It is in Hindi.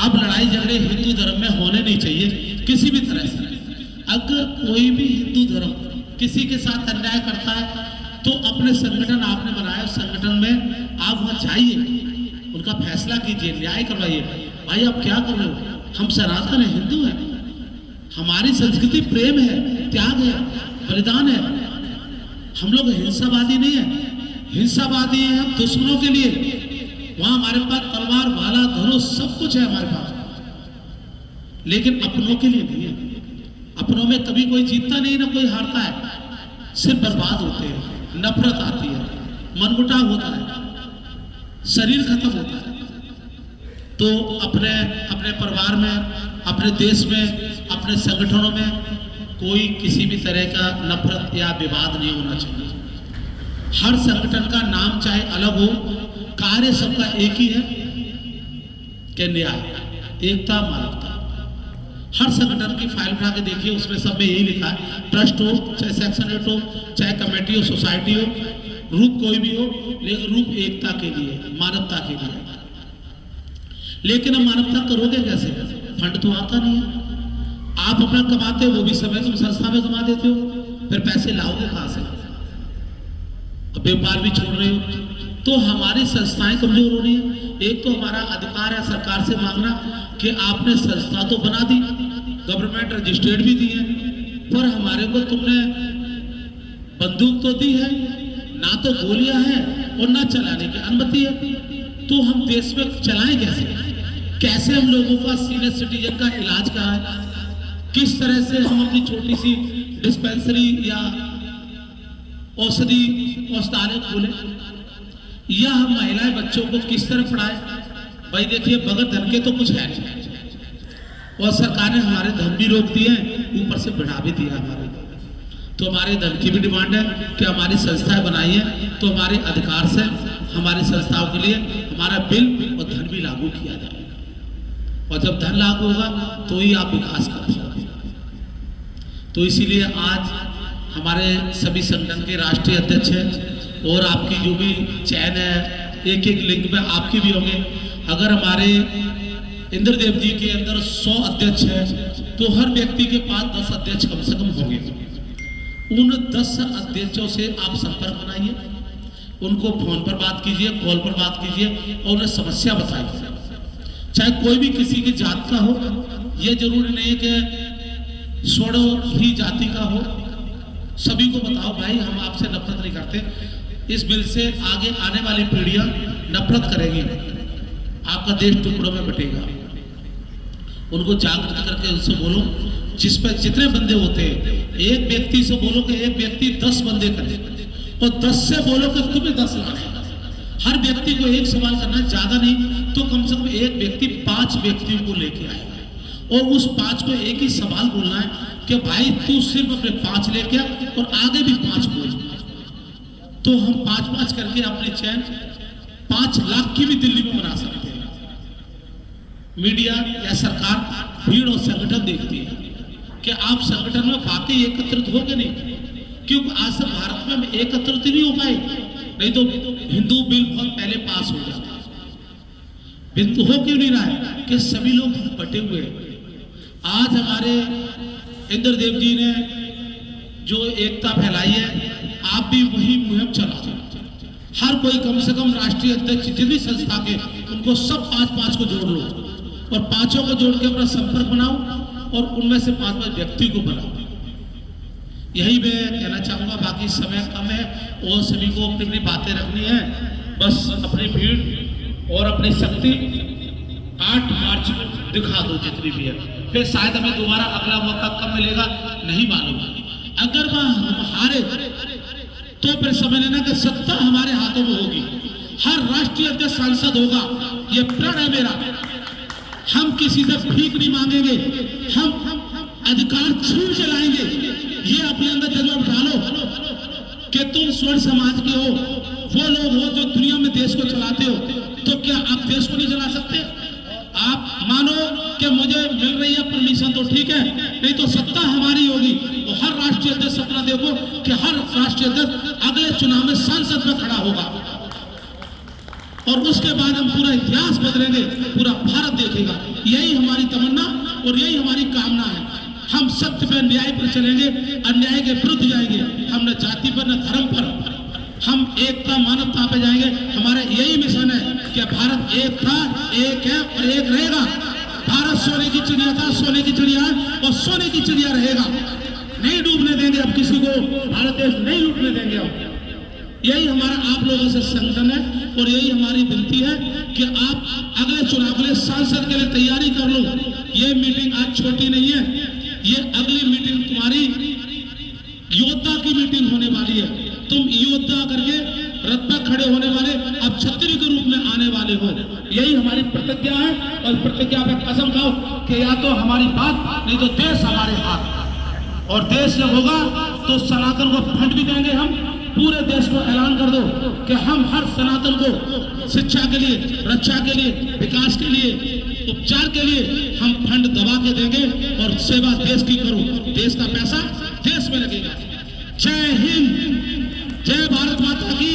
अब लड़ाई झगड़े हिंदू धर्म में होने नहीं चाहिए किसी भी तरह से। अगर कोई भी हिंदू धर्म किसी के साथ अन्याय करता है तो अपने संगठन आपने बनाया, उस संगठन में आप वहां जाइए, उनका फैसला कीजिए, न्याय करवाइए। भाई आप क्या कर रहे हो? हम सनातन है, हिंदू है, हमारी संस्कृति प्रेम है, त्याग है, बलिदान है। हम लोग हिंसावादी नहीं है, हिंसावादी है हम दुश्मनों के लिए। वहां हमारे पास तलवार, भाला, धनुष सब कुछ है हमारे पास, लेकिन अपनों के लिए नहीं है। अपनों में कभी कोई जीतता नहीं, ना कोई हारता है, सिर्फ बर्बाद होते हैं, नफरत आती है, मनमुटाव होता है, शरीर खत्म होता है। तो अपने अपने परिवार में, अपने देश में, अपने संगठनों में कोई किसी भी तरह का नफरत या विवाद नहीं होना चाहिए। हर संगठन का नाम चाहे अलग हो, कार्य सबका एक ही है कि न्याय, एकता, मानवता। हर संगठन की फाइल उठा के देखिए, उसमें सब में यही लिखा है, ट्रस्ट हो, चाहे सेक्शन 8 हो, चाहे कमेटी हो, सोसाइटी हो, रूप कोई भी हो, लेकिन रूप एकता के लिए, मानवता के लिए। लेकिन हम मानवता करोगे कैसे? फंड तो आता नहीं है, आप अपना कमाते हो, वो भी समय तुम संस्था में कमा देते हो, फिर पैसे लाओगे कहां से? व्यापार भी छोड़ रहे हो। तो हमारी संस्थाएं कमजोर हो रही है। एक तो हमारा अधिकार है सरकार से मांगना कि आपने संस्था तो बना दी, गवर्नमेंट रजिस्टर्ड भी दी है, पर हमारे को तुमने बंदूक तो दी है, ना तो गोलियां हैं और ना चलाने की अनुमति है। तो हम देश में चलाएं कैसे? कैसे हम लोगों का सीनियर सिटीजन का इलाज कराएं? किस तरह से हम अपनी छोटी सी डिस्पेंसरी या औषधालय खोले, या हम महिलाएं बच्चों को किस तरह पढ़ाएं? भाई देखिए, बगैर धन के तो कुछ है नहीं, और सरकार ने हमारे धन भी रोक दिए, ऊपर से बढ़ा भी दिया हमारे। तो हमारे धन की भी डिमांड है कि हमारी संस्थाएं बनाई है तो हमारे अधिकार से हमारी संस्थाओं के लिए हमारा बिल और धन भी लागू किया जाए। और जब धन लागू होगा तो ही आप विकास कर पाओगे। तो इसीलिए आज हमारे सभी संगठन के राष्ट्रीय अध्यक्ष हैं और आपकी जो भी चयन है, एक एक लिंक में आपकी भी होंगे। अगर हमारे इंद्रदेव जी के अंदर 100 अध्यक्ष हैं तो हर व्यक्ति के पास 10 अध्यक्ष कम से कम होंगे। उन 10 अध्यक्षों से आप संपर्क बनाइए, उनको फोन पर बात कीजिए, कॉल पर बात कीजिए और उन्हें समस्या बताइए। चाहे कोई भी किसी की जात का हो, यह जरूरी नहीं है कि स्वर्ण ही जाति का हो, सभी को बताओ भाई हम आपसे नफरत नहीं करते। इस बिल से आगे आने वाली पीढ़ियां नफरत करेगी, आपका देश टुकड़ों में बटेगा। उनको जागृत करके उनसे बोलो, जिस पर जितने बंदे होते हैं, एक व्यक्ति से बोलो कि एक व्यक्ति 10 बंदे करे, और 10 से बोलो कि तुम्हें 10 लाने। हर व्यक्ति को एक सवाल करना, ज्यादा नहीं तो कम से कम एक व्यक्ति 5 व्यक्तियों को लेके आएगा, और उस 5 को एक ही सवाल बोलना है कि भाई तू सिर्फ अपने 5 लेके आ और आगे भी 5 बोल। तो हम 5-5 करके अपने चयन 5 लाख की भी दिल्ली में बना सकते हैं। मीडिया या सरकार भीड़ और संगठन देखती है कि आप संगठन में वाकई एकत्रित हो गए नहीं, क्योंकि आज तक भारत में हम एकत्रित नहीं हो पाए, नहीं तो हिंदू बिल बहुत पहले पास हो जाता। बिंदु हो क्यों नहीं रहा है कि सभी लोग बटे हुए हैं। आज हमारे इंद्रदेव जी ने जो एकता फैलाई है, आप भी वही मुहिम चलाओ। हर कोई कम से कम राष्ट्रीय अध्यक्ष जितनी संस्था के, उनको सब 5-5 को जोड़ लो और 5 को जोड़ के अपना संपर्क बनाओ और उनमें से 5-5 व्यक्ति को बनाओ। यही मैं कहना चाहूंगा, बाकी समय कम है और सभी को अपनी अपनी बातें रखनी है। बस अपनी भीड़ और अपनी शक्ति 8 मार्च को दिखा दो जितनी भी है, फिर शायद हमें दोबारा अगला मौका कब मिलेगा नहीं मालूम। अगर वह हम हारे तो फिर समझ लेना कि सत्ता हमारे हाथों में होगी, हर राष्ट्रीय अध्यक्ष सांसद होगा, ये प्रण है मेरा। हम किसी से भीख नहीं मांगेंगे, हम अधिकार छूट चलाएंगे। ये अपने अंदर जज्बा उठा लो कि तुम स्वर्ण समाज के हो, वो लोग हो जो दुनिया में देश को चलाते हो, तो क्या आप देश को नहीं चला सकते? आप मानो कि मुझे मिल रही है परमिशन तो ठीक है, नहीं तो सत्ता हमारी होगी। और हर राष्ट्रीय अध्यक्ष सपना देखो कि हर राष्ट्रीय अध्यक्ष अगले चुनाव में संसद में खड़ा होगा, और उसके बाद हम पूरा इतिहास बदलेंगे, पूरा भारत देखेगा। यही बनना और यही हमारी कामना है। हम सत्य पे, न्याय पर चलेंगे, अन्याय के विरुद्ध जाएंगे। हम न जाति पर न धर्म पर, हम एकता मानवता पे जाएंगे। हमारा यही मिशन है कि भारत एक था, एक है और एक रहेगा। भारत सोने की चिड़िया था, सोने की चिड़िया है और सोने की चिड़िया रहेगा। नहीं डूबने देंगे अब किसी को, भारत देश नहीं लूटने देंगे अब। यही हमारा आप लोगों से संगठन है और यही हमारी विनती है कि आप अगले चुनाव के लिए, सांसद के लिए तैयारी कर लो। ये मीटिंग आज छोटी नहीं है, ये अगली मीटिंग तुम्हारी योद्धा की मीटिंग होने वाली है। तुम योद्धा करके रथ पर खड़े होने वाले, अब छतरी के रूप में आने वाले हो। यही हमारी प्रतिज्ञा है और प्रतिज्ञा पे कसम खाओ कि या तो हमारी बात, नहीं तो देश हमारे हाथ। और देश जब होगा तो सनातन को फंड भी देंगे हम। पूरे देश को ऐलान कर दो कि हम हर सनातन को शिक्षा के लिए, रक्षा के लिए, विकास के लिए, उपचार के लिए हम फंड दबा के देंगे और सेवा देश की करो। देश का पैसा देश में लगेगा। जय हिंद, जय भारत माता की।